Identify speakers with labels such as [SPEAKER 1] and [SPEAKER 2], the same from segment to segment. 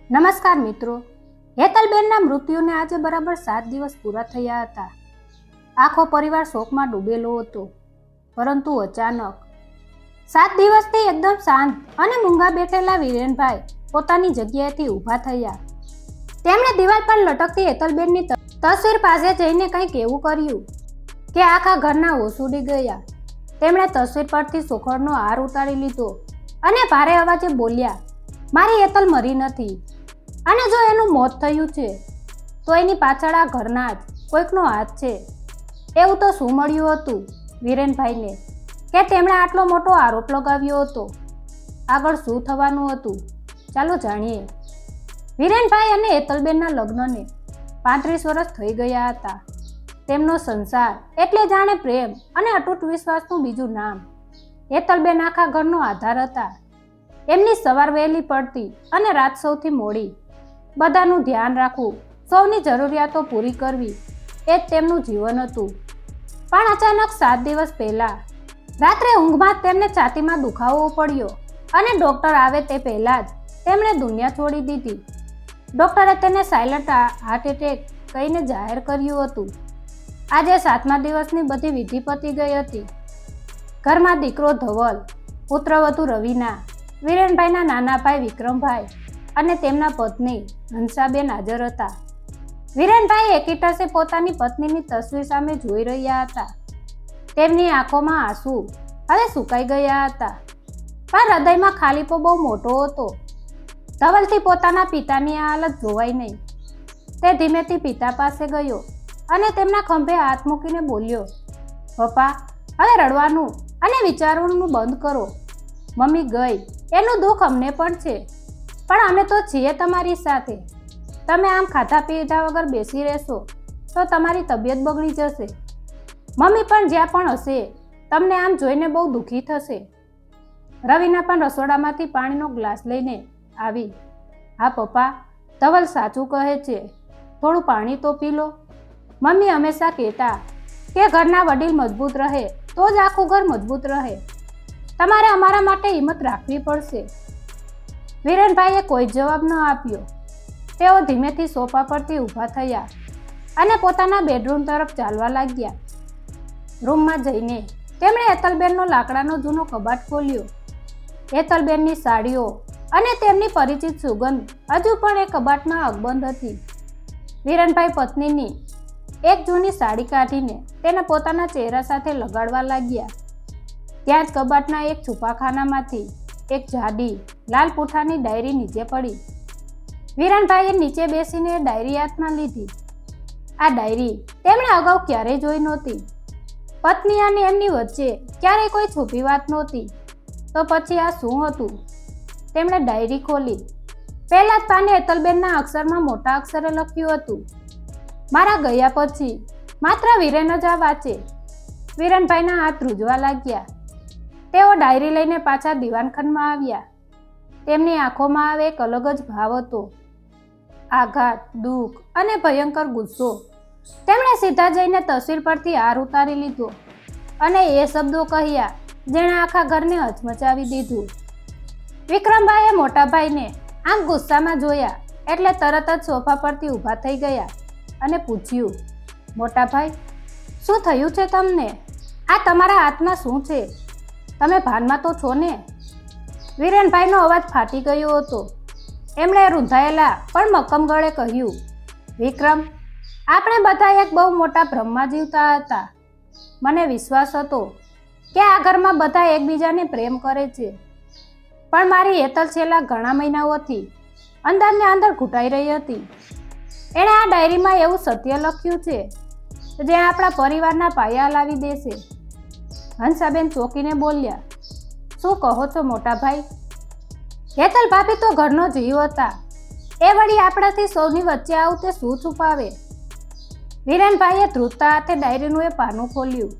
[SPEAKER 1] નમસ્કાર મિત્રો, હેતલબેનના મૃત્યુને આજે બરાબર 7 દિવસ પૂરા થયા હતા. આખો પરિવાર શોકમાં ડૂબેલો હતો. પરંતુ અચાનક 7 દિવસથી એકદમ શાંત અને મૂંગા બેઠેલા વિરેનભાઈ પોતાની જગ્યાએથી ઊભા થયા. તેમણે દિવાલ પર લટકતી હેતલબેનની તસવીર પાસે જઈને કંઈક એવું કર્યું કે આખા ઘરના હોશ ઉડી ગયા. તેમણે તસવીર પરથી સોખડનો હાર ઉતારી લીધો અને ભારે અવાજે બોલ્યા, મારી હેતલ મરી નથી, અને જો એનું મોત થયું છે તો એની પાછળ આ ઘરના જ કોઈકનો હાથ છે. એવું તો શું મળ્યું હતું વિરેનભાઈને કે તેમણે આટલો મોટો આરોપ લગાવ્યો હતો? આગળ શું થવાનું હતું ચાલો જાણીએ. વિરેનભાઈ અને હેતલબેનના લગ્નને 35 વર્ષ થઈ ગયા હતા. તેમનો સંસાર એટલે જાણે પ્રેમ અને અતૂટ વિશ્વાસનું બીજું નામ. હેતલબેન આખા ઘરનો આધાર હતા. એમની સવાર વહેલી પડતી અને રાત સૌથી મોડી. બધાનું ધ્યાન રાખવું, સૌની જરૂરિયાતો પૂરી કરવી એ જ તેમનું જીવન હતું. પણ અચાનક 7 દિવસ પહેલા રાત્રે ઊંઘમાં જ તેમને છાતીમાં દુખાવો પડ્યો અને ડૉક્ટર આવે તે પહેલાં જ તેમણે દુનિયા છોડી દીધી. ડૉક્ટરે તેને સાયલન્ટ હાર્ટ એટેક કહીને જાહેર કર્યું હતું. આજે 7મા દિવસની બધી વિધિ પતી ગઈ હતી. ઘરમાં દીકરો ધવલ, પુત્રવધુ રવિના, વિરેનભાઈના નાના ભાઈ વિક્રમભાઈ અને તેમના પત્ની હંસાબેન હાજર હતા. વિરેનભાઈ એકીટસે પોતાની પત્નીની તસવીર સામે જોઈ રહ્યા હતા. તેમની આંખોમાં આંસુ હવે સુકાઈ ગયા હતા, પણ હૃદયમાં ખાલીપો બહુ મોટો હતો. ધવલથી પોતાના પિતાની આ હાલત જોવાઈ નહીં. તે ધીમેથી પિતા પાસે ગયો અને તેમના ખંભે હાથ મૂકીને બોલ્યો, પપ્પા, હવે રડવાનું અને વિચારવાનું બંધ કરો. મમ્મી ગઈ એનું દુઃખ અમને પણ છે, પણ અમે તો છીએ તમારી સાથે. તમે આમ ખાધા પીધા વગર બેસી રહેશો તો તમારી તબિયત બગડી જશે. મમ્મી પણ જ્યાં પણ હશે તમને આમ જોઈને બહુ દુઃખી થશે. રવિના પણ રસોડામાંથી પાણીનો ગ્લાસ લઈને આવી. હા પપ્પા, ધવલ સાચું કહે છે, થોડું પાણી તો પી લો. મમ્મી હંમેશા કહેતા કે ઘરના વડીલ મજબૂત રહે તો જ આખું ઘર મજબૂત રહે. તમારે અમારા માટે હિંમત રાખવી પડશે. વિરેનભાઈએ કોઈ જવાબ ન આપ્યો. તેઓ ધીમેથી સોફા પરથી ઊભા થયા અને પોતાના બેડરૂમ તરફ ચાલવા લાગ્યા. રૂમમાં જઈને તેમણે હેતલબેનનો લાકડાનો જૂનો કબાટ ખોલ્યો. હેતલબેનની સાડીઓ અને તેમની પરિચિત સુગંધ હજુ પણ એ કબાટમાં અકબંધ હતી. વિરેનભાઈ પત્નીની એક જૂની સાડી કાઢીને તેને પોતાના ચહેરા સાથે લગાડવા લાગ્યા. ત્યાં જ કબાટના એક છુપાખાનામાંથી એક જાડી લાલ પૂઠાની ડાયરી નીચે પડી. વિરેનભાઈએ નીચે બેસીને એ ડાયરી હાથમાં લીધી. આ ડાયરી તેમણે અગાઉ ક્યારેય જોઈ નહોતી. પત્ની અને એમની વચ્ચે ક્યારેય કોઈ છુપી વાત નહોતી. તો પછી આ શું હતું? તેમણે ડાયરી ખોલી. પહેલા જ પાને હેતલબેનના અક્ષરમાં મોટા અક્ષરે લખ્યું હતું, મારા ગયા પછી માત્ર વિરેન જ આ વાંચે. વિરેનભાઈના હાથ ધ્રુજવા લાગ્યા. તેઓ ડાયરી લઈને પાછા દીવાનખાનામાં આવ્યા. તેમની આંખોમાં હવે એક અલગ જ ભાવ હતો, આઘાત, દુઃખ અને ભયંકર ગુસ્સો. તેમણે સીધા જઈને તસવીર પરથી હાર ઉતારી લીધો અને એ શબ્દો કહ્યા જેણે આખા ઘરને હચમચાવી દીધું. વિક્રમભાઈએ મોટા ભાઈને આમ ગુસ્સામાં જોયા એટલે તરત જ સોફા પરથી ઊભા થઈ ગયા અને પૂછ્યું, મોટા ભાઈ, શું થયું છે તમને? આ તમારા હાથમાં શું છે? તમે ભાનમાં તો છો ને? વિરેનભાઈનો અવાજ ફાટી ગયો હતો. એમણે રૂંધાયેલા પણ મક્કમ ગળે કહ્યું, વિક્રમ, આપણે બધા એક બહુ મોટા ભ્રમમાં જીવતા હતા. મને વિશ્વાસ હતો કે આ ઘરમાં બધા એકબીજાને પ્રેમ કરે છે, પણ મારી હેતલ છેલ્લા ઘણા મહિનાઓથી અંદરને અંદર ઘૂંટાઈ રહી હતી. એણે આ ડાયરીમાં એવું સત્ય લખ્યું છે જે આપણા પરિવારના પાયા લાવી દેશે. હંસાબેન ચોંકીને બોલ્યા, શું કહો છો મોટા ભાઈ? હેતલ ભાભી તો ઘરનો જીવ હતા. એ વળી આપણાથી સૌની વચ્ચે આવું તે શું છુપાવે? વિરેનભાઈએ ધ્રુજતા હાથે ડાયરીનું એ પાનું ખોલ્યું.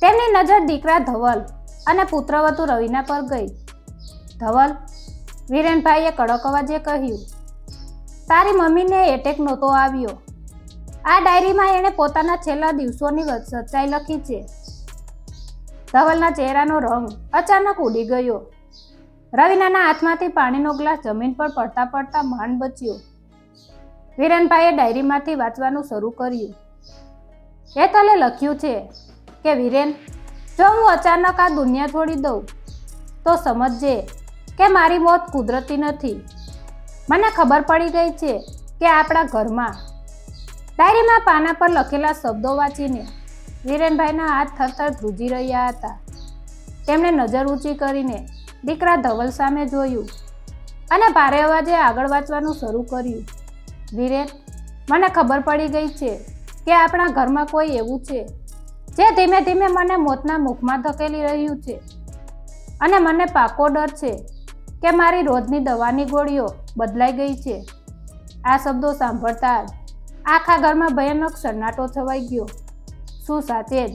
[SPEAKER 1] તેમની નજર દીકરા ધવલ અને પુત્રવધુ રવિના પર ગઈ. ધવલ, વિરેનભાઈએ કડક અવાજે કહ્યું, તારી મમ્મીને એટેક નહોતો આવ્યો. આ ડાયરીમાં એણે પોતાના છેલ્લા દિવસોની સચ્ચાઈ લખી છે. ધવલના ચહેરાનો રંગ અચાનક ઉડી ગયો. રવિનાના હાથમાંથી પાણીનો ગ્લાસ જમીન પર પડતા પડતા માંડ બચ્યો. વિરેનભાઈએ ડાયરીમાંથી વાંચવાનું શરૂ કર્યું. હેતલે લખ્યું છે કે વિરેન, જો હું અચાનક આ દુનિયા છોડી દઉં તો સમજજે કે મારી મોત કુદરતી નથી. મને ખબર પડી ગઈ છે કે આપણા ઘરમાં. ડાયરીમાં પાના પર લખેલા શબ્દો વાંચીને વિરેનભાઈના હાથ થરથર ધ્રુજી રહ્યા હતા. તેમણે નજર ઊંચી કરીને દીકરા ધવલ સામે જોયું અને ભારે અવાજે આગળ વાંચવાનું શરૂ કર્યું. વિરેન, મને ખબર પડી ગઈ છે કે આપણા ઘરમાં કોઈ એવું છે જે ધીમે ધીમે મને મોતના મુખમાં ધકેલી રહ્યું છે અને મને પાકો ડર છે કે મારી રોજની દવાની ગોળીઓ બદલાઈ ગઈ છે. આ શબ્દો સાંભળતા જ આખા ઘરમાં ભયાનક સન્નાટો છવાઈ ગયો. શું સાચે જ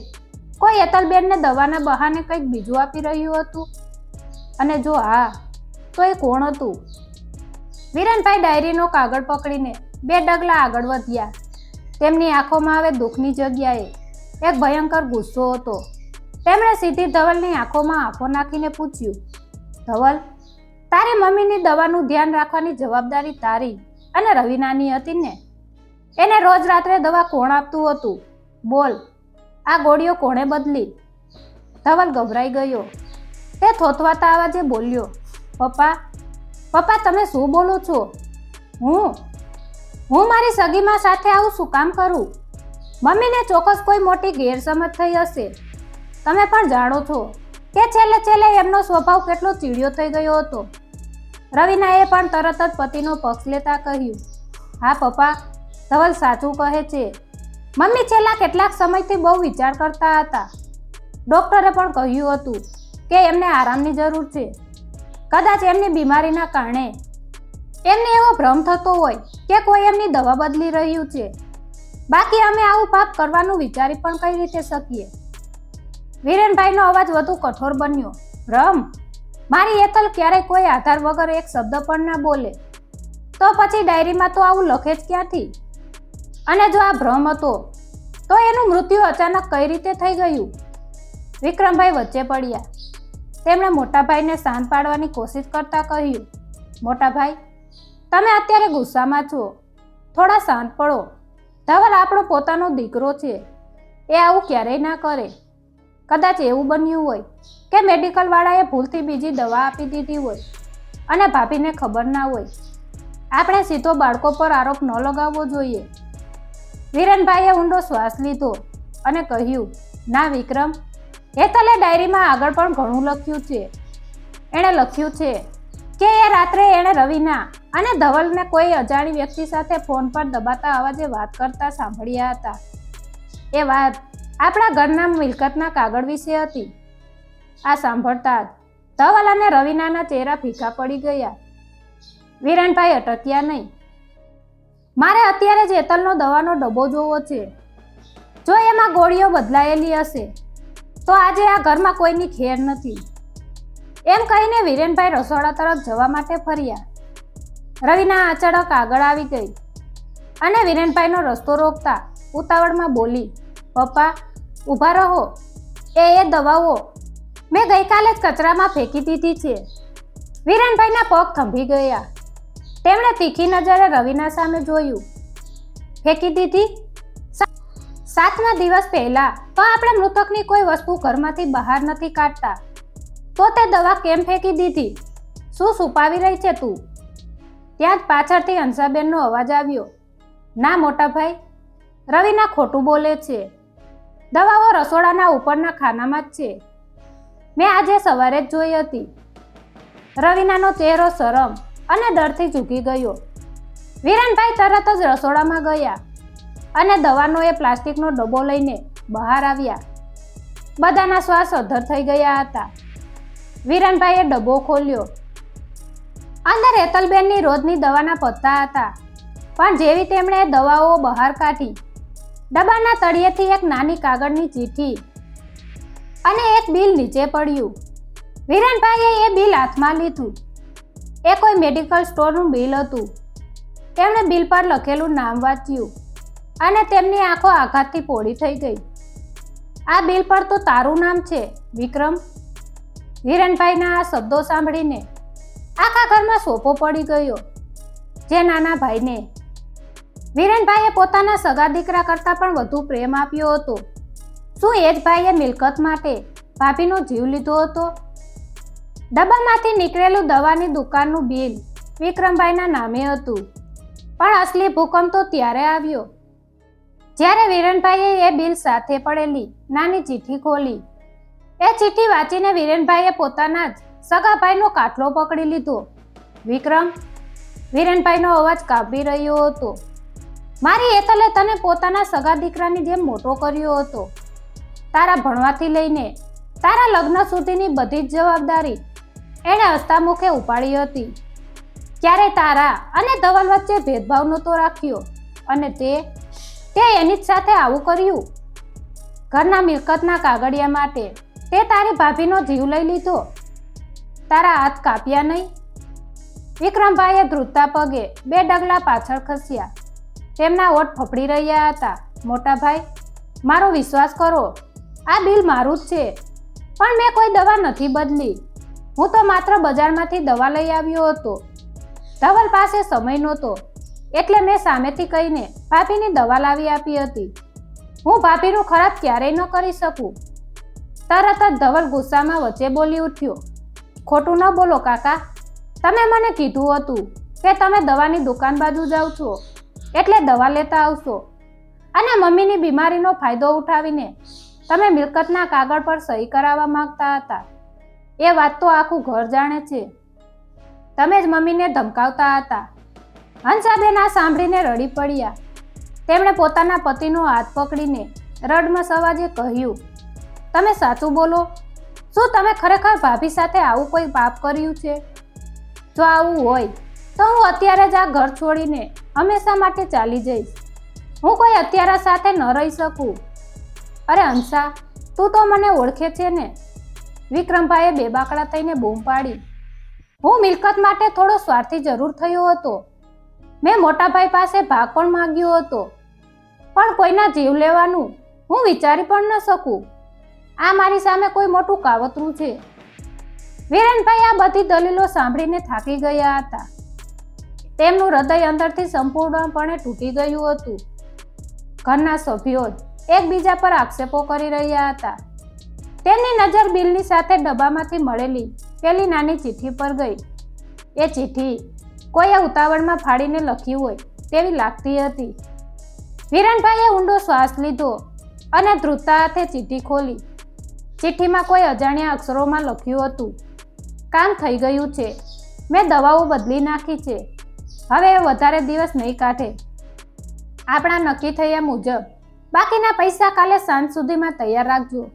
[SPEAKER 1] કોઈ હેતલબેનને દવાના બહાને કંઈક બીજું આપી રહ્યું હતું? અને જો હા, તો એ કોણ હતું? વિરેનભાઈ ડાયરીનો કાગળ પકડીને 2 ડગલા આગળ વધ્યા. તેમની આંખોમાં હવે દુઃખની જગ્યાએ એક ભયંકર ગુસ્સો હતો. તેમણે સીધી ધવલની આંખોમાં આંખો નાખીને પૂછ્યું, ધવલ, તારી મમ્મીની દવાનું ધ્યાન રાખવાની જવાબદારી તારી અને રવિનાની હતી ને? એને રોજ રાત્રે દવા કોણ આપતું હતું? બોલ, આ ગોળીઓ કોણે બદલી? ધવલ ગભરાઈ ગયો. તે થોથવાતા અવાજે બોલ્યો, પપ્પા, તમે શું બોલો છો? હું મારી સગીમાં સાથે આવું શું કામ કરું? મમ્મીને ચોક્કસ કોઈ મોટી ગેરસમજ થઈ હશે. તમે પણ જાણો છો કે છેલ્લે એમનો સ્વભાવ કેટલો ચીડિયો થઈ ગયો હતો. રવિનાએ પણ તરત જ પતિનો પક્ષ લેતા કહ્યું, હા પપ્પા, ધવલ સાચું કહે છે. મમ્મી છેલ્લા કેટલાક સમયથી બહુ વિચાર કરતા હતા. ડૉક્ટરે પણ કહ્યું હતું કે એમને આરામની જરૂર છે. કદાચ એમની બીમારીના કારણે એમને એવો ભ્રમ થતો હોય કે કોઈ એમની દવા બદલી રહ્યું છે. બાકી અમે આવું પાપ કરવાનું વિચારી પણ કઈ રીતે શકીએ? વિરેનભાઈનો અવાજ વધુ કઠોર બન્યો. ભ્રમ? મારી હેતલ ક્યારેય કોઈ આધાર વગર એક શબ્દ પણ ના બોલે. તો પછી ડાયરીમાં તો આવું લખે જ ક્યાંથી? અને જો આ ભ્રમ હતો તો એનું મૃત્યુ અચાનક કઈ રીતે થઈ ગયું? વિક્રમભાઈ વચ્ચે પડ્યા. તેમણે મોટાભાઈને શાંત પાડવાની કોશિશ કરતા કહ્યું, મોટાભાઈ, તમે અત્યારે ગુસ્સામાં છો. થોડા શાંત પડો. ધવલ આપણો પોતાનો દીકરો છે. એ આવું ક્યારેય ના કરે. કદાચ એવું બન્યું હોય કે મેડિકલવાળાએ ભૂલથી બીજી દવા આપી દીધી હોય અને ભાભીને ખબર ના હોય. આપણે સીધો બાળકો પર આરોપ ન લગાવવો જોઈએ. વિરેનભાઈએ ઊંડો શ્વાસ લીધો અને કહ્યું, ના વિક્રમ, હેતલે ડાયરીમાં આગળ પણ ઘણું લખ્યું છે. એણે લખ્યું છે કે એ રાત્રે એણે રવિના અને ધવલને કોઈ અજાણી વ્યક્તિ સાથે ફોન પર દબાતા અવાજે વાત કરતા સાંભળ્યા હતા. એ વાત આપણા ઘરના મિલકતના કાગળ વિશે હતી. આ સાંભળતા જ ધવલ અને રવિનાના ચહેરા ફીકા પડી ગયા. વિરેનભાઈ અટક્યા નહીં. મારે અત્યારે જ હેતલનો દવાનો ડબ્બો જોવો છે. જો એમાં ગોળીઓ બદલાયેલી હશે તો આજે આ ઘરમાં કોઈની ખેર નથી. એમ કહીને વિરેનભાઈ રસોડા તરફ જવા માટે ફર્યા. રવિના અચાનક આગળ આવી ગઈ અને વિરેનભાઈનો રસ્તો રોકતા ઉતાવળમાં બોલી, પપ્પા, ઊભા રહો. એ દવાઓ મેં ગઈકાલે જ કચરામાં ફેંકી દીધી છે. વિરેનભાઈના પગ થંભી ગયા. તેમણે તીખી નજરે રવિના સામે જોયું. ફેંકી દીધી? 7મા દિવસ પહેલા તો આપણે મૃતકની કોઈ વસ્તુ ઘરમાંથી બહાર નથી કાઢતા, તો તે દવા કેમ ફેંકી દીધી? શું છુપાવી રહી છે તું? ત્યાં જ પાછળથી હંસાબેનનો અવાજ આવ્યો, ના મોટાભાઈ, રવિના ખોટું બોલે છે. દવાઓ રસોડાના ઉપરના ખાનામાં જ છે. મેં આજે સવારે જ જોઈ હતી. રવિનાનો ચહેરો શરમ અને ડરથી ઝૂકી ગયો. વિરેનભાઈ તરત જ રસોડામાં ગયા અને દવાનો એ પ્લાસ્ટિકનો ડબ્બો લઈને બહાર આવ્યા. બધાના શ્વાસ અધ્ધર થઈ ગયા હતા. વિરેનભાઈએ ડબ્બો ખોલ્યો. અંદર હેતલબેનની રોજની દવાના પત્તા હતા. પણ જેવી તેમણે દવાઓ બહાર કાઢી, ડબ્બાના તળિયેથી એક નાની કાગળની ચીઠી અને એક બિલ નીચે પડ્યું. વિરેનભાઈએ એ બિલ હાથમાં લીધું. એ કોઈ મેડિકલ સ્ટોરનું બિલ હતું. તેમણે બિલ પર લખેલું નામ વાંચ્યું અને તેમની આંખો આઘાતથી પોળી થઈ ગઈ. આ બિલ પર તો તારું નામ છે, વિક્રમ. વિરેનભાઈના આ શબ્દો સાંભળીને આખા ઘરમાં સોપો પડી ગયો. જે નાના ભાઈને વિરેનભાઈએ પોતાના સગા દીકરા કરતાં પણ વધુ પ્રેમ આપ્યો હતો. શું એ જ ભાઈએ મિલકત માટે ભાભીનો જીવ લીધો હતો? ડબ્બામાંથી નીકળેલું દવાની દુકાનનું બિલ વિક્રમભાઈના નામે હતું. પણ અસલી ભૂકંપ તો ત્યારે આવ્યો જ્યારે વિરેનભાઈએ એ બિલ સાથે પડેલી નાની ચિઠ્ઠી ખોલી. એ ચિઠ્ઠી વાંચીને વિરેનભાઈએ પોતાના જ સગા ભાઈનો કાટલો પકડી લીધો. વિક્રમ, વિરેનભાઈનો અવાજ કાપી રહ્યો હતો. મારી એતલે તને પોતાના સગા દીકરાની જેમ મોટો કર્યો હતો. તારા ભણવાથી લઈને તારા લગ્ન સુધીની બધી જ જવાબદારી એણે હસતા મુખે ઉપાડી હતી. ક્યારે તારા અને ધવલ વચ્ચે ભેદભાવ નહોતો રાખ્યો અને તે એની જ સાથે આવું કર્યું. ઘરના મિલકતના કાગળિયા માટે તે તારી ભાભીનો જીવ લઈ લીધો. તારા હાથ કાપ્યા નહીં? વિક્રમભાઈએ ધ્રુજતા પગે 2 ડગલા પાછળ ખસ્યા. તેમના ઓઠ ફફડી રહ્યા હતા. મોટા ભાઈ, મારો વિશ્વાસ કરો, આ બિલ મારું જ છે. પણ મેં કોઈ દવા નથી બદલી. હું તો માત્ર બજારમાંથી દવા લઈ આવ્યો હતો. ધવલ પાસે સમય નહોતો એટલે મેં સામેથી કહીને ભાભીની દવા લાવી આપી હતી. હું ભાભીનું ખરાબ ક્યારેય ન કરી શકું. તરત જ ધવલ ગુસ્સામાં વચ્ચે બોલી ઉઠ્યો. ખોટું ન બોલો કાકા. તમે મને કીધું હતું કે તમે દવાની દુકાન બાજુ જાઓ છો એટલે દવા લેતા આવશો અને મમ્મીની બીમારીનો ફાયદો ઉઠાવીને તમે મિલકતના કાગળ પર સહી કરાવવા માંગતા હતા. એ વાત તો આખું ઘર જાણે છે. તમે જ મમ્મીને ધમકાવતા હતા. હંસાબેન આ સાંભળીને રડી પડ્યા. તેમણે પોતાના પતિનો હાથ પકડીને રડમસ અવાજે કહ્યું, તમે સાચું બોલો. શું તમે ખરેખર ભાભી સાથે આવું કોઈ પાપ કર્યું છે? જો આવું હોય તો હું અત્યારે જ આ ઘર છોડીને હંમેશા માટે ચાલી જઈશ. હું કોઈ અત્યારા સાથે ન રહી શકું. અરે હંસા, તું તો મને ઓળખે છે ને? વિક્રમભાઈએ બેબાકડા થઈને બૂમ પાડી. હું મિલકત માટે થોડો સ્વાર્થી જરૂર થયો હતો. મેં મોટાભાઈ પાસે ભાગ પણ માંગ્યો હતો. પણ કોઈના જીવ લેવાનું હું વિચારી પણ ન શકું. આ મારી સામે કોઈ મોટું કાવતરું છે. વિરેનભાઈ આ બધી દલીલો સાંભળીને થાકી ગયા હતા. તેમનું હૃદય અંદરથી સંપૂર્ણપણે તૂટી ગયું હતું. ઘરના સભ્યો જ એકબીજા પર આક્ષેપો કરી રહ્યા હતા. તેમની નજર બિલની સાથે ડબ્બામાંથી મળેલી પેલી નાની ચિઠ્ઠી પર ગઈ. એ ચિઠ્ઠી કોઈએ ઉતાવળમાં ફાડીને લખ્યું હોય તેવી લાગતી હતી. વિરેનભાઈએ ઊંડો શ્વાસ લીધો અને ધ્રુજતા હાથે ચિઠ્ઠી ખોલી. ચિઠ્ઠીમાં કોઈ અજાણ્યા અક્ષરોમાં લખ્યું હતું, કામ થઈ ગયું છે. મેં દવાઓ બદલી નાખી છે. હવે એ વધારે દિવસ નહીં કાઢે. આપણા નક્કી થયા મુજબ બાકીના પૈસા કાલે સાંજ સુધીમાં તૈયાર રાખજો.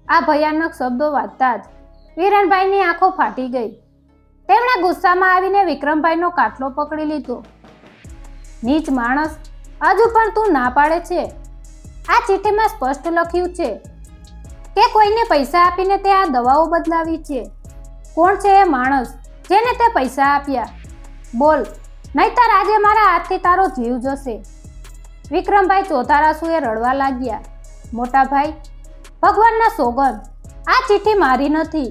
[SPEAKER 1] આ ભયાનક શબ્દો વાંચતા જ વિરેનભાઈની આંખો ફાટી ગઈ. તેમણે ગુસ્સામાં આવીને વિક્રમભાઈનો કાટલો પકડી લીધો. નીચ માણસ, હજુ પણ તું ના પાડે છે? આ ચિઠ્ઠીમાં સ્પષ્ટ લખ્યું છે કે કોઈને પૈસા આપીને તે આ દવાઓ બદલાવી છે. કોણ છે એ માણસ જેને તે પૈસા આપ્યા? બોલ, નહીતર આજે મારા હાથથી તારો જીવ જશે. વિક્રમભાઈ ચોધારાસુએ રડવા લાગ્યા. મોટા ભાઈ, ભગવાનના સોગંદ, આ ચિઠ્ઠી મારી નથી.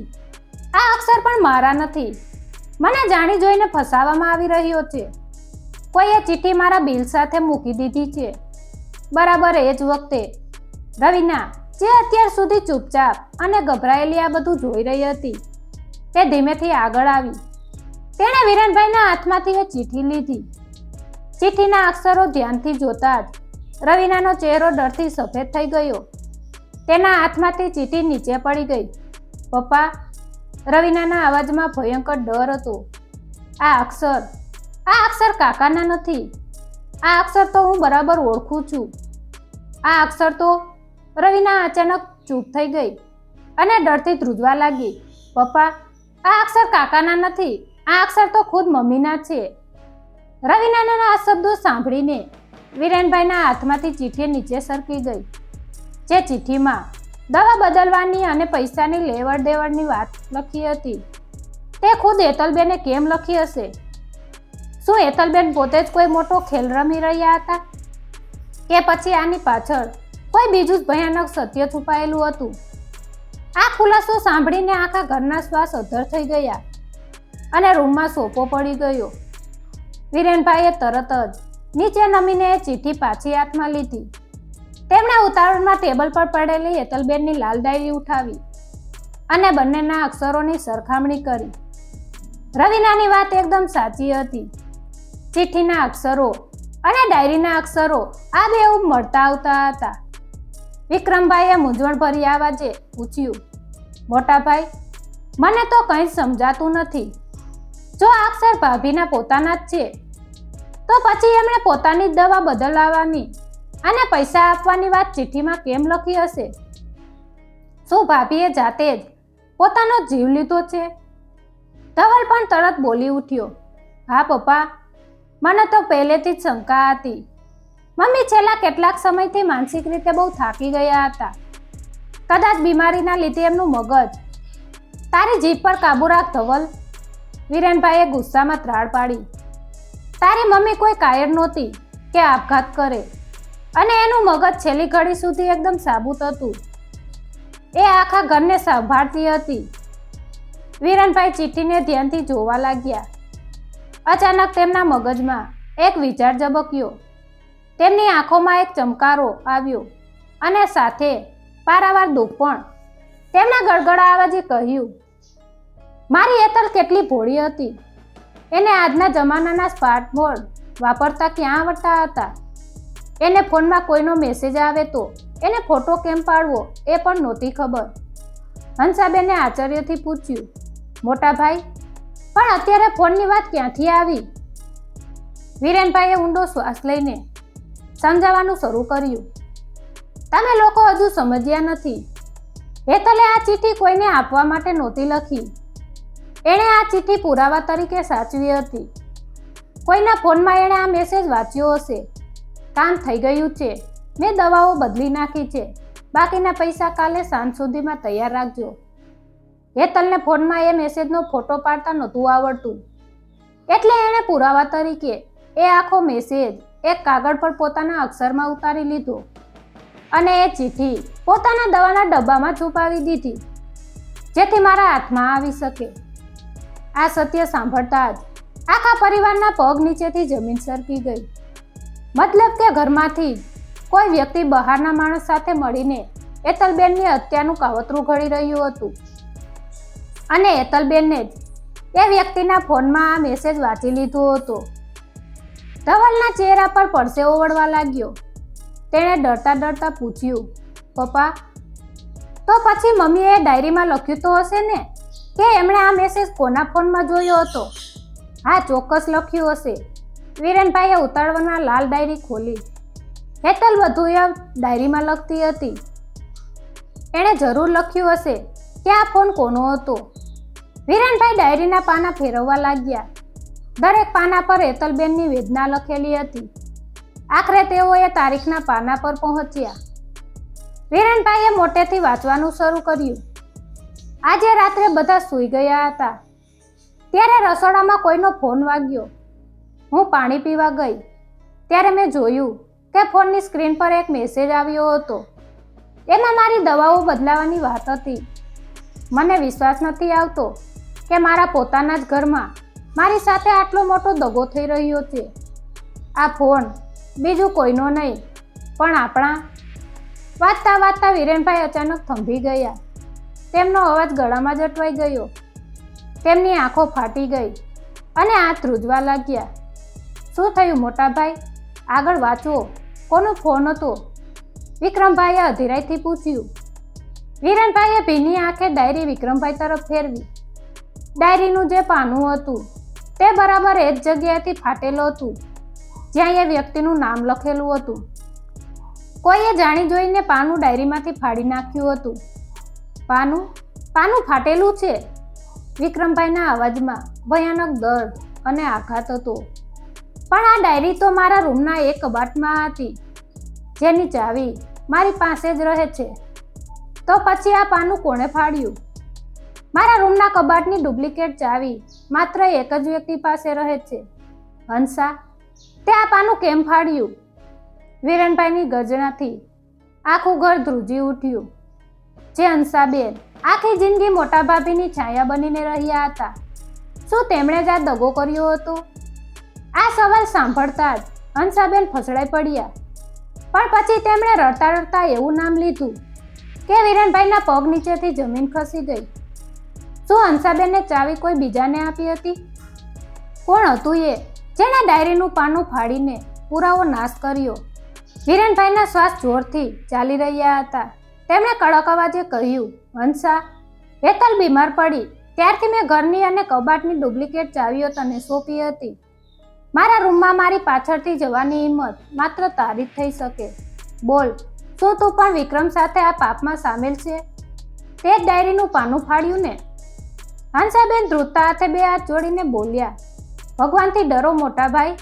[SPEAKER 1] આ અક્ષર પણ મારા નથી. મને જાણી જોઈને ફસાવવામાં આવી રહ્યો છે. કોઈએ ચિઠ્ઠી મારા બિલ સાથે મૂકી દીધી છે. બરાબર એ જ વખતે રવિના, જે અત્યાર સુધી ચૂપચાપ અને ગભરાયેલી આ બધું જોઈ રહી હતી, તે ધીમેથી આગળ આવી. તેણે વિરેનભાઈના હાથમાંથી એ ચિઠ્ઠી લીધી. ચિઠ્ઠીના અક્ષરો ધ્યાનથી જોતા જ રવિનાનો ચહેરો ડરથી સફેદ થઈ ગયો. તેના હાથમાંથી ચિઠ્ઠી નીચે પડી ગઈ. પપ્પા, રવિનાના અવાજમાં ભયંકર ડર હતો. આ અક્ષર કાકાના નથી. આ અક્ષર તો હું બરાબર ઓળખું છું. આ અક્ષર તો... રવિના અચાનક ચૂપ થઈ ગઈ અને ડરથી ધ્રુજવા લાગી. પપ્પા, આ અક્ષર કાકાના નથી. આ અક્ષર તો ખુદ મમ્મીના છે. રવિનાના આ શબ્દો સાંભળીને વિરેનભાઈના હાથમાંથી ચિઠ્ઠી નીચે સરકી ગઈ. જે ચિઠ્ઠીમાં દવા બદલવાની અને પૈસાની લેવડ દેવડની વાત લખી હતી, તે ખુદ હેતલબેને કેમ લખી હશે? શું હેતલબેન પોતે જ કોઈ મોટો ખેલ રમી રહ્યા હતા કે પછી આની પાછળ કોઈ બીજું જ ભયાનક સત્ય છુપાયેલું હતું? આ ખુલાસો સાંભળીને આખા ઘરના શ્વાસ અધ્ધર થઈ ગયા. અને રૂમમાં સોફો પડી ગયો. વિરેનભાઈએ તરત જ નીચે નમીને એ ચિઠ્ઠી પાછી હાથમાં લીધી. તેમણે ઉતાવળમાં ટેબલ પર પડેલી હેતલબેનની લાલ ડાયરી ઉઠાવી અને બંનેના અક્ષરોની સરખામણી કરી. રવિનાની વાત એકદમ સાચી હતી. ચિઠ્ઠીના અક્ષરો અને ડાયરીના અક્ષરો આ બેઉ મળતા આવતા હતા. વિક્રમભાઈએ મૂંઝવણભરી અવાજે પૂછ્યું, મોટાભાઈ, મને તો કંઈ સમજાતું નથી. જો આ અક્ષર ભાભીના પોતાના જ છે તો પછી એમણે પોતાની જ દવા બદલાવવાની અને પૈસા આપવાની વાત ચિઠ્ઠીમાં કેમ લખી હશે? શું ભાભીએ જાતે જ પોતાનો જીવ લીધો છે? ધવલ પણ તરત બોલી ઉઠ્યો, હા પપ્પા, મને તો પહેલેથી જ શંકા હતી. મમ્મી છેલ્લા કેટલાક સમયથી માનસિક રીતે બહુ થાકી ગયા હતા. કદાચ બીમારીના લીધે એમનું મગજ. તારી જીભ પર કાબુ રાખ ધવલ, વિરેનભાઈએ ગુસ્સામાં ત્રાડ પાડી. તારી મમ્મી કોઈ કાયર નહોતી કે આપઘાત કરે, અને એનું મગજ છેલ્લી ઘડી સુધી એકદમ સાબુત હતું. એ આખા ઘરને સંભાળતી હતી. વિરેનભાઈ ચિઠ્ઠીને ધ્યાનથી જોવા લાગ્યા. અચાનક તેમના મગજમાં એક વિચાર ઝબક્યો. તેમની આંખોમાં એક ચમકારો આવ્યો અને સાથે પારાવાર દુઃખ પણ. તેમના ગળગળા અવાજે કહ્યું, મારી હેતલ કેટલી ભોળી હતી. એને આજના જમાનાના સ્માર્ટફોન વાપરતા ક્યાં આવડતા હતા. એને ફોનમાં કોઈનો મેસેજ આવે તો એને ફોટો કેમ પાડવો એ પણ નહોતી ખબર. હંસાબેને આશ્ચર્યથી પૂછ્યું, મોટા ભાઈ, પણ અત્યારે ફોનની વાત ક્યાંથી આવી? વિરેનભાઈએ ઊંડો શ્વાસ લઈને સમજાવવાનું શરૂ કર્યું, તમે લોકો હજુ સમજ્યા નથી. હેતલે આ ચિઠ્ઠી કોઈને આપવા માટે નહોતી લખી. એણે આ ચિઠ્ઠી પુરાવા તરીકે સાચવી હતી. કોઈના ફોનમાં એણે આ મેસેજ વાંચ્યો હશે, કામ થઈ ગયું છે, મેં દવાઓ બદલી નાખી છે, બાકીના પૈસા કાલે સાંજ સુધીમાં તૈયાર રાખજો. હેતલને ફોનમાં એ મેસેજનો ફોટો પાડતા નહોતું આવડતું, એટલે એણે પુરાવા તરીકે એ આખો મેસેજ એક કાગળ પર પોતાના અક્ષરમાં ઉતારી લીધો અને એ ચિઠ્ઠી પોતાના દવાના ડબ્બામાં છુપાવી દીધી, જેથી મારા હાથમાં આવી શકે. આ સત્ય સાંભળતા જ આખા પરિવારના પગ નીચેથી જમીન સરકી ગઈ. મતલબ કે ઘરમાંથી કોઈ વ્યક્તિ બહારના માણસ સાથે મળીને હેતલબેનની હત્યાનું કાવતરું ઘડી રહ્યું હતું અને હેતલબેનને જ એ વ્યક્તિના ફોનમાં આ મેસેજ વાંચી લીધો હતો. ધવલના ચહેરા પર પરસેવો વળવા લાગ્યો. તેણે ડરતા ડરતા પૂછ્યું, પપ્પા, તો પછી મમ્મીએ ડાયરીમાં લખ્યું તો હશે ને કે એમણે આ મેસેજ કોના ફોનમાં જોયો હતો? હા, ચોક્કસ લખ્યું હશે. વિરેનભાઈએ ઉતાવળમાં લાલ ડાયરી ખોલી. હેતલ વધુ એ ડાયરીમાં લખતી હતી. એણે જરૂર લખ્યું હશે કે આ ફોન કોનો હતો. વિરેનભાઈ ડાયરીના પાના ફેરવવા લાગ્યા. દરેક પાના પર હેતલબેનની વેદના લખેલી હતી. આખરે તેઓએ તારીખના પાના પર પહોંચ્યા. વિરેનભાઈએ મોટેથી વાંચવાનું શરૂ કર્યું. આજે રાત્રે બધા સૂઈ ગયા હતા. ત્યારે રસોડામાં કોઈનો ફોન વાગ્યો. હું પાણી પીવા ગઈ ત્યારે મેં જોયું કે ફોનની સ્ક્રીન પર એક મેસેજ આવ્યો હતો. એમાં મારી દવાઓ બદલાવાની વાત હતી. મને વિશ્વાસ નથી આવતો કે મારા પોતાના જ ઘરમાં મારી સાથે આટલો મોટો દગો થઈ રહ્યો છે. આ ફોન બીજું કોઈનો નહીં પણ આપણા. વાંચતા વાંચતા વિરેનભાઈ અચાનક થંભી ગયા. તેમનો અવાજ ગળામાં જ અટવાઈ ગયો. તેમની આંખો ફાટી ગઈ અને હાથ ધ્રુજવા લાગ્યા. શું થયું મોટાભાઈ? આગળ વાંચો. કોનો ફોન હતો? વિક્રમભાઈએ અધીરાઈથી પૂછ્યું. વિરેનભાઈએ ભીની આંખે ડાયરી વિક્રમભાઈ તરફ ફેરવી. ડાયરીનું જે પાનું હતું તે બરાબર એ જ જગ્યાએથી ફાટેલું હતું જ્યાં એ વ્યક્તિનું નામ લખેલું હતું. કોઈએ જાણી જોઈને પાનું ડાયરીમાંથી ફાડી નાખ્યું હતું. પાનું ફાટેલું છે? વિક્રમભાઈના અવાજમાં ભયાનક દર્દ અને આઘાત હતો. પણ આ ડાયરી તો મારા રૂમના એક કબાટમાં હતી, જેની ચાવી મારી પાસે જ રહે છે. તો પછી આ પાનું કોણે ફાડ્યું? મારા રૂમના કબાટની ડુપ્લિકેટ ચાવી માત્ર એક જ વ્યક્તિ પાસે રહે છે, હંસા. તે આ પાનું કેમ ફાડ્યું? વિરેનભાઈની ગર્જનાથી આખું ઘર ધ્રુજી ઉઠ્યું. જે હંસાબેન આખી જિંદગી મોટા ભાભીની છાયા બનીને રહ્યા હતા, શું તેમણે જ આ દગો કર્યો હતો? આ સવાલ સાંભળતા જ હંસાબેન ફસડાઈ પડ્યા. પણ પછી તેમણે રડતા રડતા એવું નામ લીધું કે વિરેનભાઈના પગ નીચેથી જમીન ખસી ગઈ. શું હંસાબેનને ચાવી કોઈ બીજાને આપી હતી? કોણ હતું એ જેણે ડાયરીનું પાનું ફાડીને પુરાવો નાશ કર્યો? વિરેનભાઈના શ્વાસ જોરથી ચાલી રહ્યા હતા. તેમણે કડક અવાજે કહ્યું, હંસા, હેતલ બીમાર પડી ત્યારથી મેં ઘરની અને કબાટની ડુપ્લિકેટ ચાવીઓ તને સોંપી હતી. મારા રૂમમાં મારી પાછળથી જવાની હિંમત માત્ર તારી જ થઈ શકે. બોલ, શું તું પણ વિક્રમ સાથે આ પાપમાં સામેલ છે? તે જ ડાયરીનું પાનું ફાડ્યું ને? હંસાબેન ધ્રુજતા હાથે બે હાથ જોડીને બોલ્યા, ભગવાનથી ડરો મોટા ભાઈ.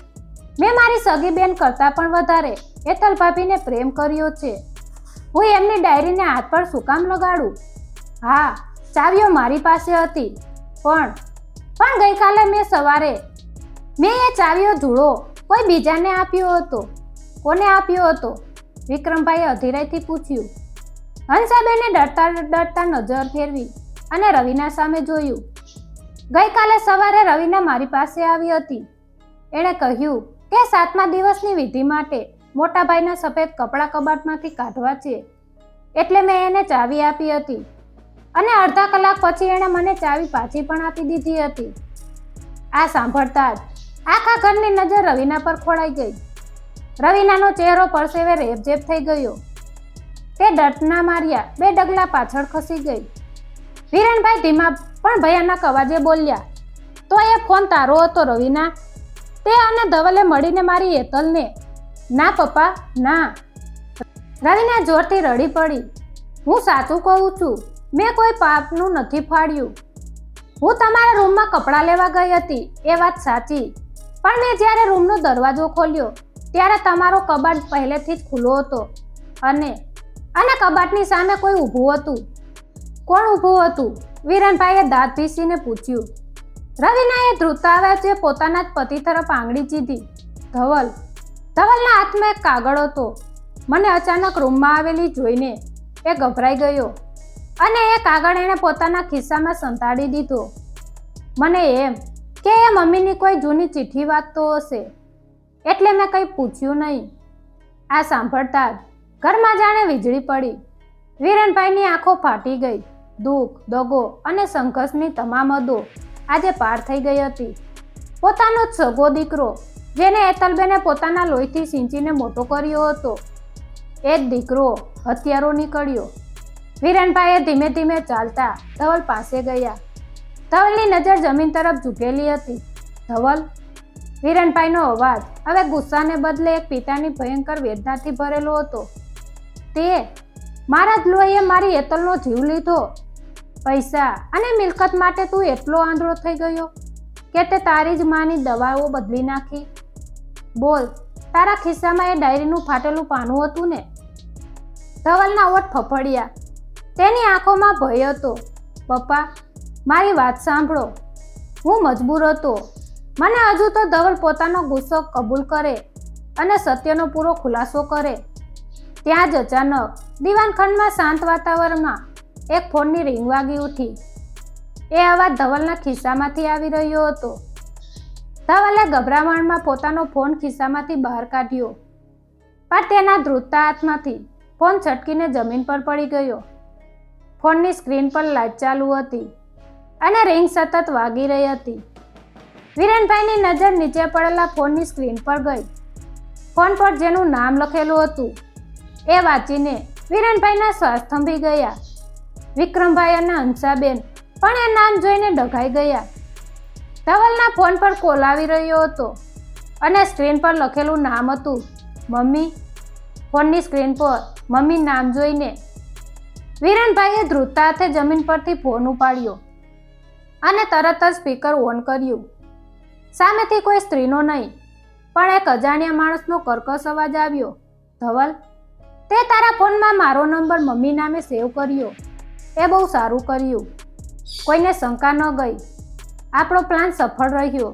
[SPEAKER 1] મેં મારી સગી બેન કરતાં પણ વધારે હેતલ ભાભીને પ્રેમ કર્યો છે. હું એમની ડાયરીને હાથ પર શું કામ લગાડું? હા, ચાવીઓ મારી પાસે હતી, પણ ગઈકાલે મેં એ ચાવીઓ ધૂળો કોઈ બીજાને આપ્યો હતો. કોને આપ્યો હતો? વિક્રમભાઈએ અધીરાઈથી પૂછ્યું. હંસાબેને ડરતા ડરતા નજર ફેરવી અને રવિના સામે જોયું. ગઈકાલે સવારે રવિના મારી પાસે આવી હતી. એણે કહ્યું કે 7મા દિવસની વિધિ માટે મોટા ભાઈના સફેદ કપડાં કબાટમાંથી કાઢવા છે, એટલે મેં એને ચાવી આપી હતી અને અડધા કલાક પછી એણે મને ચાવી પાછી પણ આપી દીધી હતી. આ સાંભળતા જ આખા ઘરની નજર રવિના પર ખોળાઈ ગઈ. રવિનાનો ચહેરો પરસેવે રેબઝેબ થઈ ગયો. તે ડરના માર્યા 2 ડગલા પાછળ ખસી ગઈ. વિરેનભાઈ ધીમા પણ ભયાનક અવાજે બોલ્યા, તો એ ફોન તારો હતો રવિના? તે અને ધવલે મળીને મારી હેતલને? ના પપ્પા, ના. રવિના જોરથી રડી પડી. હું સાચું કહું છું, મેં કોઈ પાપનું નથી ફાડ્યું. હું તમારા રૂમમાં કપડાં લેવા ગઈ હતી, એ વાત સાચી, પણ મેં જ્યારે રૂમનો દરવાજો ખોલ્યો ત્યારે તમારો કબાટ પહેલેથી જ ખુલ્લો હતો અને કબાટની સામે કોઈ ઊભું હતું. કોણ ઊભું હતું? વિરેનભાઈએ દાંત પીસીને પૂછ્યું. રવિનાએ ધ્રુજતા અવાજે પોતાના જ પતિ તરફ આંગળી ચીધી. ધવલના હાથમાં એક કાગળ હતો. મને અચાનક રૂમમાં આવેલી જોઈને એ ગભરાઈ ગયો અને એ કાગળ એણે પોતાના ખિસ્સામાં સંતાડી દીધો. મને એમ કે એ મમ્મીની કોઈ જૂની ચિઠ્ઠી વાંચતો હશે, એટલે મેં કંઈ પૂછ્યું નહીં. આ સાંભળતા જ ઘરમાં જાણે વીજળી પડી. વિરેનભાઈની આંખો ફાટી ગઈ. દુઃખ, દગો અને સંઘર્ષની તમામ હદો આજે પાર થઈ ગઈ હતી. પોતાનો જ સગો દીકરો, જેને હેતલબેને પોતાના લોહીથી સિંચીને મોટો કર્યો હતો, એ જ દીકરો હત્યારો નીકળ્યો. વિરેનભાઈએ ધીમે ધીમે ચાલતા ધવલ પાસે ગયા. ધવલની નજર જમીન તરફ ઝૂકેલી હતી. ધવલ? વિરેનભાઈનો અવાજ હવે ગુસ્સાને બદલે એક પિતાની ભયંકર વેદનાથી ભરેલો હતો. તે મારા જ લોહીએ મારી હેતલનો જીવ લીધો. પૈસા અને મિલકત માટે તું એટલો આંધળો થઈ ગયો કે તે તારી જ માની દવાઓ બદલી નાખી. બોલ, તારા ખિસ્સામાં એ ડાયરીનું ફાટેલું પાનું હતું ને? ધવલના ઓઠ ફફડ્યા. તેની આંખોમાં ભય હતો. પપ્પા, મારી વાત સાંભળો. હું મજબૂર હતો. મને હજુ તો ધવલ પોતાનો ગુસ્સો કબૂલ કરે અને સત્યનો પૂરો ખુલાસો કરે. ત્યાં જ અચાનક દીવાનખંડમાં શાંત વાતાવરણમાં એક ફોનની રિંગ વાગી ઉઠી. એ અવાજ ધવલના ખિસ્સામાંથી આવી રહ્યો હતો. ધવલે ગભરામણમાં પોતાનો ફોન ખિસ્સામાંથી બહાર કાઢ્યો, પણ તેના ધ્રુજતા હાથમાંથી ફોન છટકીને જમીન પર પડી ગયો. ફોનની સ્ક્રીન પર લાઇટ ચાલુ હતી અને રિંગ સતત વાગી રહી હતી. વિરેનભાઈની નજર નીચે પડેલા ફોનની સ્ક્રીન પર ગઈ. ફોન પર જેનું નામ લખેલું હતું એ વાંચીને વિરેનભાઈના શ્વાસ થંભી ગયા. વિક્રમભાઈ અને હંસાબેન પણ એ નામ જોઈને ડઘાઈ ગયા. ધવલના ફોન પર કોલ આવી રહ્યો હતો અને સ્ક્રીન પર લખેલું નામ હતું મમ્મી. ફોનની સ્ક્રીન પર મમ્મી નામ જોઈને વિરેનભાઈએ ધ્રુજતા હાથે જમીન પરથી ફોન ઉપાડ્યો અને તરત જ સ્પીકર ઓન કર્યું. સામેથી કોઈ સ્ત્રીનો નહીં, પણ એક અજાણ્યા માણસનો કર્કશ અવાજ આવ્યો. ધવલ, તે તારા ફોનમાં મારો નંબર મમ્મી નામે સેવ કર્યો. એ બહુ સારું કર્યું. કોઈને શંકા ન ગઈ. આપણો પ્લાન સફળ રહ્યો.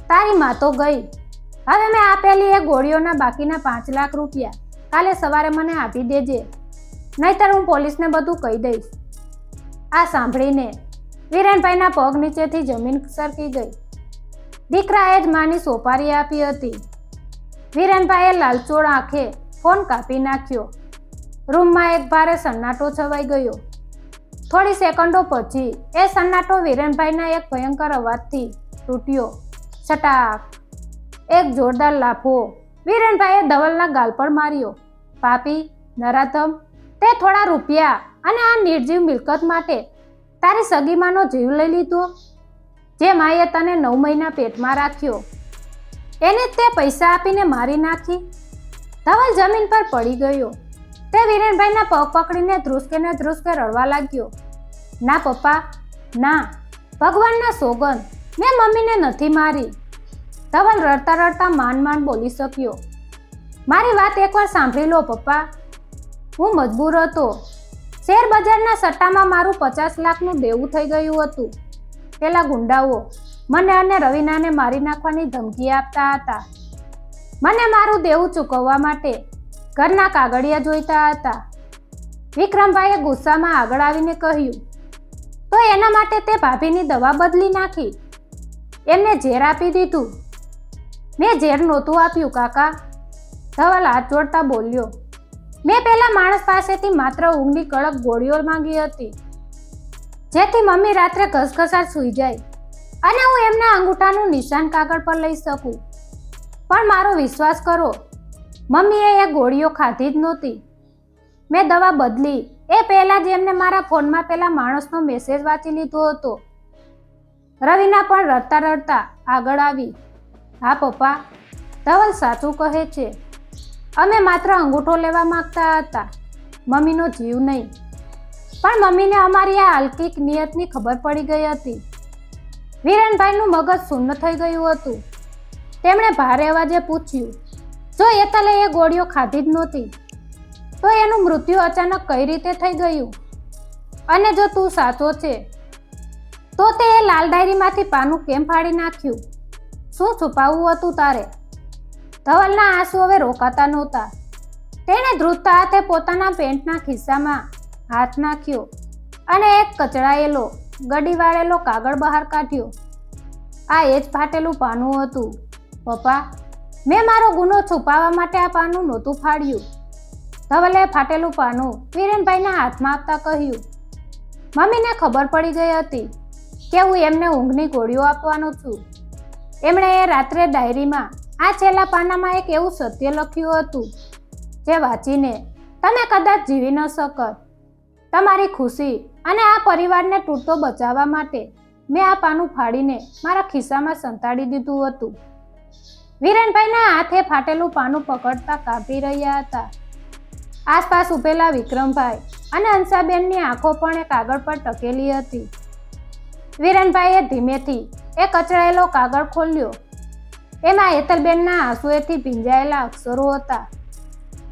[SPEAKER 1] તારી માં તો ગઈ. હવે મેં આપેલી એ ગોળીઓના બાકીના 5 લાખ રૂપિયા કાલે સવારે મને આપી દેજે, નહીતર હું પોલીસને બધું કહી દઈશ. આ સાંભળીને વિરેનભાઈના પગ નીચેથી જમીન સરકી ગઈ. દીકરાએ જ માની સોપારી આપી હતી. વિરેનભાઈએ લાલચોળ આંખે ફોન કાપી નાખ્યો. રૂમમાં એક ભારે સન્નાટો છવાઈ ગયો. થોડી સેકન્ડો પછી એ સન્નાટો વિરેનભાઈના એક ભયંકર અવાજથી તૂટ્યો. છટાક! એક જોરદાર લાફો વિરેનભાઈએ ધવલના ગાલ પર માર્યો. પાપી, નરાધમ, તે થોડા રૂપિયા અને આ નિર્જીવ મિલકત માટે તારી સગીમાનો જીવ લઈ લીધો. જે માએ તને 9 મહિના પેટમાં રાખ્યો એને જ તે પૈસા આપીને મારી નાખી. ધવલ જમીન પર પડી ગયો. તે વિરેનભાઈના પગ પકડીને ધ્રુસકે રડવા લાગ્યો. ના પપ્પા, ના, ભગવાનના સોગંદ, મેં મમ્મીને નથી મારી. ધવલ રડતા રડતા માંડ બોલી શક્યો. મારી વાત એકવાર સાંભળી લો પપ્પા. હું મજબૂર હતો. શેર બજારના સટ્ટામાં મારું 50 લાખનું દેવું થઈ ગયું હતું. પેલા ગુંડાઓ મને અને રવિનાને મારી નાખવાની ધમકી આપતા હતા. મને મારું દેવું ચૂકવવા માટે ઘરના કાગળિયા જોઈતા હતા. વિક્રમભાઈએ ગુસ્સામાં આગળ આવીને કહ્યું, તો એના માટે તે ભાભીની દવા બદલી નાખી, એમને ઝેર આપી દીધું. મેં ઝેર નહોતું આપ્યું કાકા. ધવલ હાથ જોડતા બોલ્યો. મેં પેલા માણસ પાસેથી માત્ર ઊંઘની કડક ગોળીઓ માંગી હતી, જેથી મમ્મી રાત્રે ઘસઘસાટ સૂઈ જાય અને હું એમના અંગૂઠાનું નિશાન કાગળ પર લઈ શકું. પણ મારો વિશ્વાસ કરો, મમ્મીએ એ ગોળીઓ ખાધી જ નહોતી. મેં દવા બદલી એ પહેલાં જ એમને મારા ફોનમાં પેલા માણસનો મેસેજ વાંચી લીધો હતો. રવિના પણ રડતા રડતા આગળ આવી. હા પપ્પા, ધવલ સાચું કહે છે. અમે માત્ર અંગૂઠો લેવા માંગતા હતા, મમ્મીનો જીવ નહીં. પણ મમ્મીને અમારી આ અલૌકિક નિયતની ખબર પડી ગઈ હતી. વિરેનભાઈનું મગજ શૂન્ય થઈ ગયું હતું. તેમણે ભારે અવાજે પૂછ્યું, જો એતલે એ ગોળીઓ ખાધી જ નહોતી તો એનું મૃત્યુ અચાનક કઈ રીતે થઈ ગયું? અને જો તું સાચો છે તો તે એ લાલ ડાયરીમાંથી પાનું કેમ ફાડી નાખ્યું? શું છુપાવવું હતું તારે? ધવલના આંસુ હવે રોકાતા નહોતા. તેણે ધ્રુજતા હાથે પોતાના પેન્ટના ખિસ્સામાં હાથ નાખ્યો અને એક કચડાયેલો ગડી વાળેલો કાગળ બહાર કાઢ્યો. આ એ જ ફાટેલું પાનું હતું પપ્પા. મેં મારો ગુનો છુપાવવા માટે આ પાનું નહોતું ફાડ્યું. ધવલે ફાટેલું પાનું વિરેનભાઈના હાથમાં આપતા કહ્યું, મમ્મીને ખબર પડી ગઈ હતી કે હું એમને ઊંઘની ગોળીઓ આપવાનો છું. એમણે એ રાત્રે ડાયરીમાં આ છેલ્લા પાનામાં એક એવું સત્ય લખ્યું હતું જે વાંચીને તમે કદાચ જીવી ન શકત. તમારી ખુશી અને આ પરિવારને તૂટતો બચાવવા માટે મેં આ પાનું ફાડીને મારા ખિસ્સામાં સંતાડી દીધું હતું. વિરેનભાઈના હાથે ફાટેલું પાનું પકડતા કાપી રહ્યા હતા. આસપાસ ઉભેલા વિક્રમભાઈ અને હંસાબેનની આંખો પણ એ કાગળ પર ટકેલી હતી. વિરેનભાઈએ ધીમેથી એ કચડાયેલો કાગળ ખોલ્યો. એમાં હેતલબેનના આંસુએથી ભીંજાયેલા અક્ષરો હતા.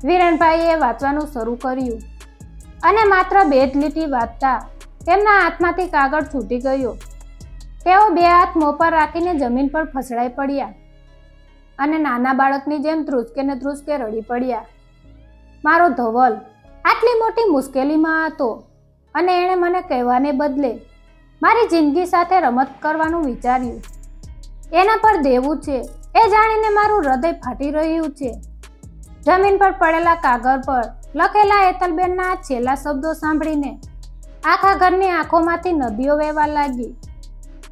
[SPEAKER 1] વિરેનભાઈએ વાંચવાનું શરૂ કર્યું અને માત્ર 2 જ લીટી વાંચતા તેમના હાથમાંથી કાગળ છૂટી ગયો. તેઓ 2 હાથ મોં પર રાખીને જમીન પર ફસડાઈ પડ્યા અને નાના બાળકની જેમ ધ્રુસકે રડી પડ્યા. મારો ધવલ આટલી મોટી મુશ્કેલીમાં હતો અને એણે મને કહેવાને બદલે મારી જિંદગી સાથે રમત કરવાનું વિચાર્યું. એના પર દેવું છે એ જાણીને મારું હૃદય ફાટી રહ્યું છે. જમીન પર પડેલા કાગળ પર લખેલા હેતલબેનના આ છેલ્લા શબ્દો સાંભળીને આખા ઘરની આંખોમાંથી નદીઓ વહેવા લાગી.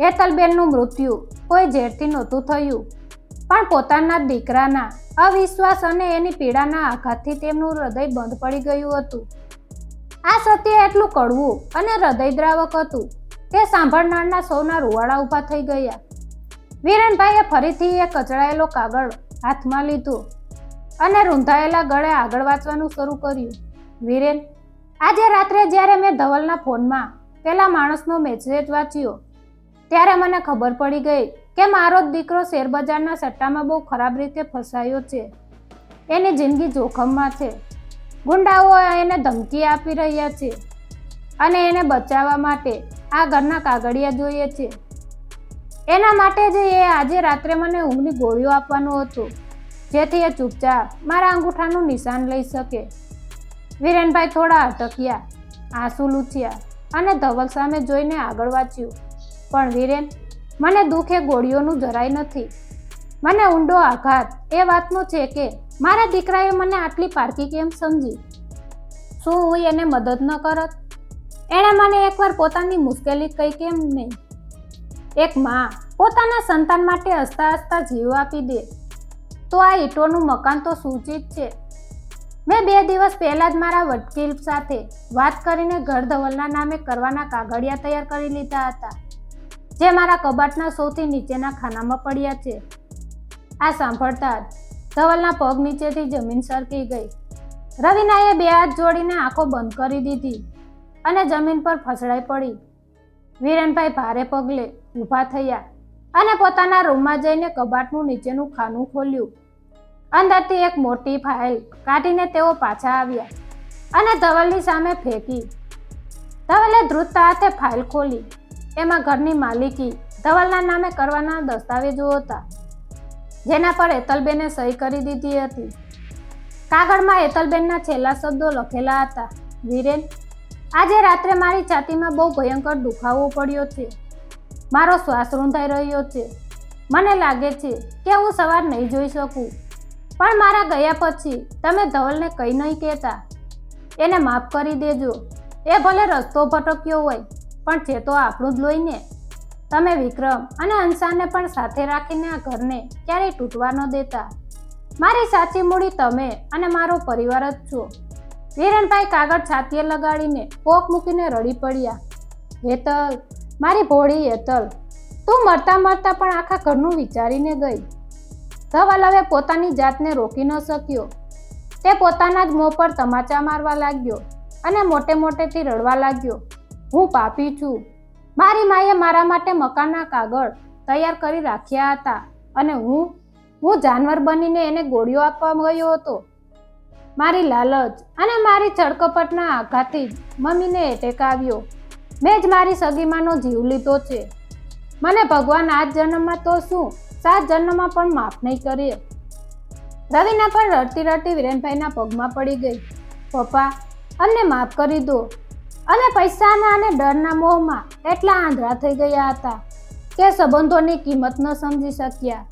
[SPEAKER 1] હેતલબેનનું મૃત્યુ કોઈ ઝેરથી નહોતું થયું, પણ પોતાના દીકરાના અવિશ્વાસ અને એની પીડાના આઘાતથી તેમનું હૃદય બંધ પડી ગયું હતું. આ સત્ય એટલું કડવું અને હૃદયદ્રાવક હતું કે સાંભળનારના સૌના રૂવાડા ઊભા થઈ ગયા. વિરેનભાઈએ ફરીથી એ કચડાયેલો કાગળ હાથમાં લીધો અને રૂંધાયેલા ગળે આગળ વાંચવાનું શરૂ કર્યું. વિરેન, આજે રાત્રે જ્યારે મેં ધવલના ફોનમાં પેલા માણસનો મેસેજ વાંચ્યો ત્યારે મને ખબર પડી ગઈ કે મારો જ દીકરો શેરબજારના સટ્ટામાં બહુ ખરાબ રીતે ફસાયો છે. એની જિંદગી જોખમમાં છે. ગુંડાઓ એને ધમકી આપી રહ્યા છે અને એને બચાવવા માટે આ ઘરના કાગળિયા જોઈએ છે. એના માટે જ એ આજે રાત્રે મને ઊંઘની ગોળીઓ આપવાનો હતો, જેથી એ ચૂપચાપ મારા અંગૂઠાનું નિશાન લઈ શકે. વિરેનભાઈ થોડા અટક્યા, આંસુ લૂછ્યા. અને ધવલ સામે જોઈને આગળ વાંચ્યું. પણ વીરેન, મને દુઃખ એ ગોળીઓનું જરાય નથી. મને ઊંડો આઘાત એ વાતનો છે કે મારા દીકરાએ મને આટલી પારકી કેમ સમજી. શું હું એને મદદ ન કરત? એણે મને એકવાર પોતાની મુશ્કેલી કહી કેમ નહીં? એક માં પોતાના સંતાન માટે હસતા હસતા જીવ આપી દે તો આ ઈંટોનું મકાન તો સૂચિત છે. મેં 2 દિવસ પહેલા જ મારા વકીલ સાથે વાત કરીને ઘર ધવલના નામે કરવાના કાગળિયા તૈયાર કરી લીધા હતા, જે મારા કબાટના સૌથી નીચેના ખાનામાં પડ્યા છે. આ સાંભળતા જ ધવલના પગ નીચેથી જમીન સરકી ગઈ. રવિનાએ 2 હાથ જોડીને આંખો બંધ કરી દીધી અને જમીન પર ફસડાઈ પડી. વીરેનભાઈ ભારે પગલે ઊભા થયા અને પોતાના રૂમમાં જઈને કબાટનું નીચેનું ખાનું ખોલ્યું. અંદરથી એક મોટી ફાઇલ કાઢીને તેઓ પાછા આવ્યા અને ધવલની સામે ફેંકી. ધવલે ધ્રુજતા હાથે ફાઇલ ખોલી. એમાં ઘરની માલિકી ધવલના નામે કરવાના દસ્તાવેજો હતા, જેના પર હેતલબેને સહી કરી દીધી હતી. કાગળમાં હેતલબેનના છેલ્લા શબ્દો લખેલા હતા, વીરેન, આજે રાત્રે મારી છાતીમાં બહુ ભયંકર દુખાવો પડ્યો છે. મારો શ્વાસ રૂંધાઈ રહ્યો છે. મને લાગે છે કે હું સવાર નહીં જોઈ શકું. પણ મારા ગયા પછી તમે ધવલને કંઈ નહીં કહેતા. એને માફ કરી દેજો. એ ભલે રસ્તો ભટક્યો હોય, પણ છે તો આપણું જ લોહી ને. તમે વિક્રમ અને અંશાને પણ સાથે રાખીને આ ઘરને ક્યારેય તૂટવા ન દેતા. મારી સાચી મૂડી તમે અને મારો પરિવાર જ છો. વીરેનભાઈ કાગળ છાતીએ લગાડીને પોક મૂકીને રડી પડ્યા. હેતલ, મારી ભોળી હેતલ, તું મરતા મરતા પણ આખા ઘરનું વિચારીને ગઈ. ધવલ હવે પોતાની જાતને રોકી ન શક્યો. તે પોતાના જ મોં પર તમાચા મારવા લાગ્યો અને મોટે મોટેથી રડવા લાગ્યો. હું પાપી છું. મારી માએ મારા માટે મકાનના કાગળ તૈયાર કરી રાખ્યા હતા અને હું જાનવર બનીને એને ગોળીઓ આપવા ગયો હતો. મારી લાલચ અને મારી છળકપટના આઘાતથી જ મમ્મીને એટેક આવ્યો. મેં જ મારી સગીમાનો જીવ લીધો છે. મને ભગવાન આ જન્મમાં તો શું, 7 જન્મમાં પણ માફ નહીં કરે. રવિના પણ રડતી રડતી વીરેનભાઈના પગમાં પડી ગઈ. પપ્પા, અમને માફ કરી દો. અમે પૈસાના અને ડરના મોહમાં એટલા આંધળા થઈ ગયા હતા કે સંબંધોની કિંમત ન સમજી શક્યા.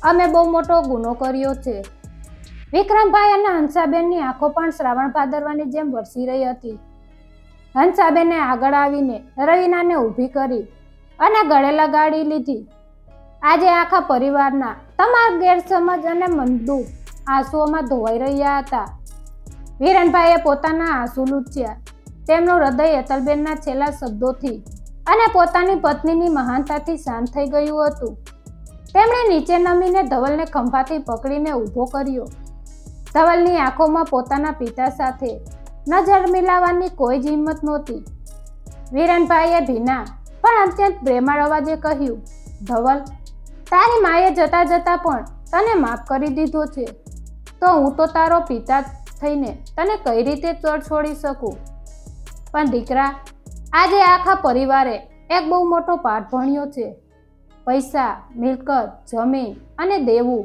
[SPEAKER 1] અમે બહુ મોટો ગુનો કર્યો છે. વિક્રમભાઈ અને હંસાબેનની આંખો પણ શ્રાવણ ભાદરવાની જેમ વરસી રહી હતી. હંસાબેને આગળ આવીને રવિનાને ઊભી કરી અને ગળે લગાડી લીધી. આજે આખા પરિવારના તમામ ગેરસમજ અને મનદુખ આંસુઓમાં ધોવાઈ રહ્યા હતા. વીરેનભાઈએ પોતાના આંસુ લૂછ્યા. તેમનું હૃદય હેતલબેનના છેલ્લા શબ્દોથી અને પોતાની પત્નીની મહાનતાથી શાંત થઈ ગયું હતું. તેમણે નીચે નમીને ધવલને ખંભાથી પકડીને ઊભો કર્યો. ધવલની આંખોમાં પોતાના પિતા સાથે નજર મિલાવવાની કોઈ જ હિંમત નહોતી. વીરેનભાઈએ ભીના પણ અત્યંત પ્રેમાળ અવાજે કહ્યું, ધવલ, તારી માએ જતા જતા પણ તને માફ કરી દીધો છે, તો હું તો તારો પિતા થઈને તને કઈ રીતે છોડી શકું? પણ દીકરા, આજે આખા પરિવારે એક બહુ મોટો પાઠ ભણ્યો છે. પૈસા, મિલકત, જમીન અને દેવું,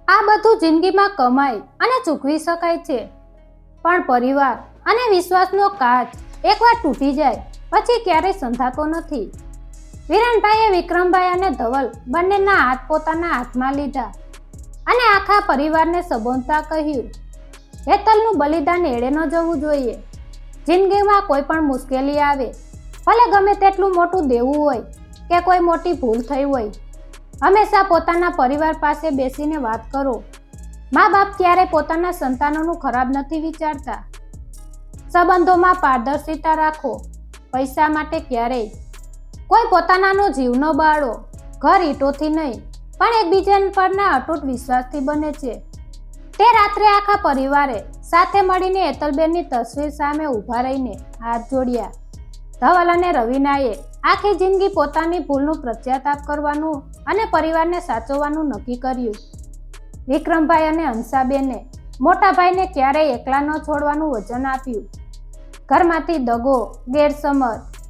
[SPEAKER 1] આ બધું જિંદગીમાં કમાઈ અને ચૂકવી શકાય છે, પણ પરિવાર અને વિશ્વાસનો કાચ એકવાર તૂટી જાય પછી ક્યારેય સંધાતો નથી. વીરેનભાઈએ વિક્રમભાઈ અને ધવલ બંનેના હાથ પોતાના હાથમાં લીધા અને આખા પરિવારને સંબોધતા કહ્યું, હેતલનું બલિદાન એળે ન જવું જોઈએ. જિંદગીમાં કોઈ પણ મુશ્કેલી આવે, ભલે ગમે તેટલું મોટું દેવું હોય કે કોઈ મોટી ભૂલ થઈ હોય, હંમેશા પોતાના પરિવાર પાસે બેસીને વાત કરો. મા બાપ ક્યારેય પોતાના સંતાનોનું ખરાબ નથી વિચારતા. સંબંધોમાં પારદર્શિતા રાખો. પૈસા માટે ક્યારેય કોઈ પોતાનાનો જીવ ન બાળો. ઘર ઈંટોથી નહીં પણ એકબીજા પરના અતૂટ વિશ્વાસથી બને છે. તે રાત્રે આખા પરિવારે સાથે મળીને હેતલબેનની તસવીર સામે ઊભા રહીને હાથ જોડ્યા. ધવલ અને રવિનાએ આખી જિંદગી પોતાની ભૂલનું પશ્ચાતાપ કરવાનું અને પરિવારને સાચવવાનું નક્કી કર્યું. વિક્રમભાઈ અને હંસાબેને મોટા ભાઈને ક્યારેય એકલા ન છોડવાનું વચન આપ્યું. ઘરમાંથી દગો, ગેરસમજ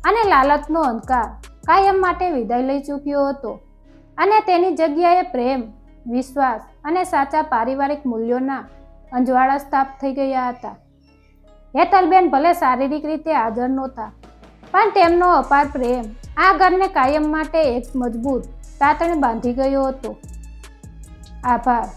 [SPEAKER 1] અને લાલચનો અંધકાર કાયમ માટે વિદાય લઈ ચૂક્યો હતો અને તેની જગ્યાએ પ્રેમ, વિશ્વાસ અને સાચા પારિવારિક મૂલ્યોના અંજવાળા સ્થાપ થઈ ગયા હતા. હેતલબેન ભલે શારીરિક રીતે હાજર નહોતા, પણ તેમનો અપાર પ્રેમ આ ઘરને કાયમ માટે એક મજબૂત તાતણે બાંધી ગયો હતો. આભાર.